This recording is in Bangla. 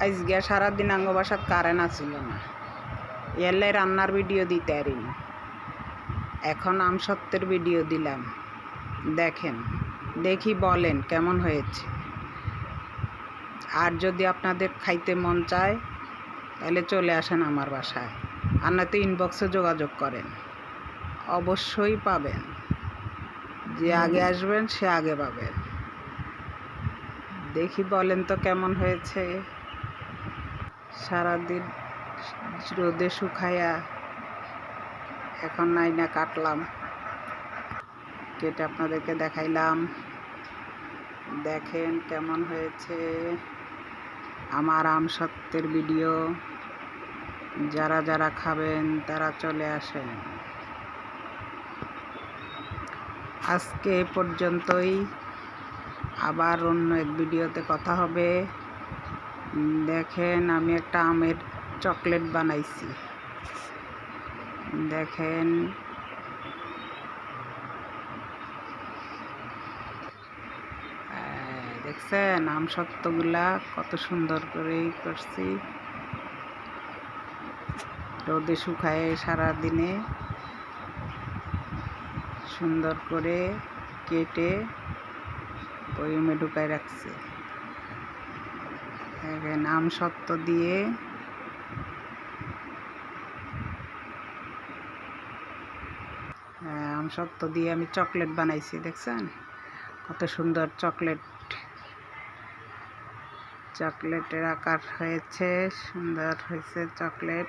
আজকে সারাদিন আঙ্গ বাসাত কারেন্ট আসিল না, এলে রান্নার ভিডিও দিতে পারিনি। এখন আমসত্ত্বের ভিডিও দিলাম, দেখেন, দেখি বলেন কেমন হয়েছে। আর যদি আপনাদের খাইতে মন চায় তাহলে চলে আসেন আমার বাসায়, আর নয়তো ইনবক্সে যোগাযোগ করেন, অবশ্যই পাবেন। যে আগে আসবেন সে আগে পাবেন। দেখি বলেন তো কেমন হয়েছে। সারাদিন রোদে শুকাইয়া এখন নাইনা কাটলাম, কেটে আপনাদেরকে দেখাইলাম। দেখেন কেমন হয়েছে আমার আমসত্ত্বের ভিডিও। যারা যারা খাবেন তারা চলে আসেন। আজকে এ পর্যন্তই, আবার অন্য এক ভিডিওতে কথা হবে। দেখেন আমি একটা আমের চকলেট বানাইছি, দেখেন। দেখছেন আমসত্ত্বগুলা কত সুন্দর করে করছি, রোদে শুকায় সারাদিনে সুন্দর করে কেটে বয়মে ঢুকায় রাখছি। দেখেন আমসত্ত্ব দিয়ে আমসত্ত্ব দিয়ে আমি চকলেট বানাইছি, দেখছেন কত সুন্দর চকলেটের আকার হয়েছে, সুন্দর হয়েছে চকলেট।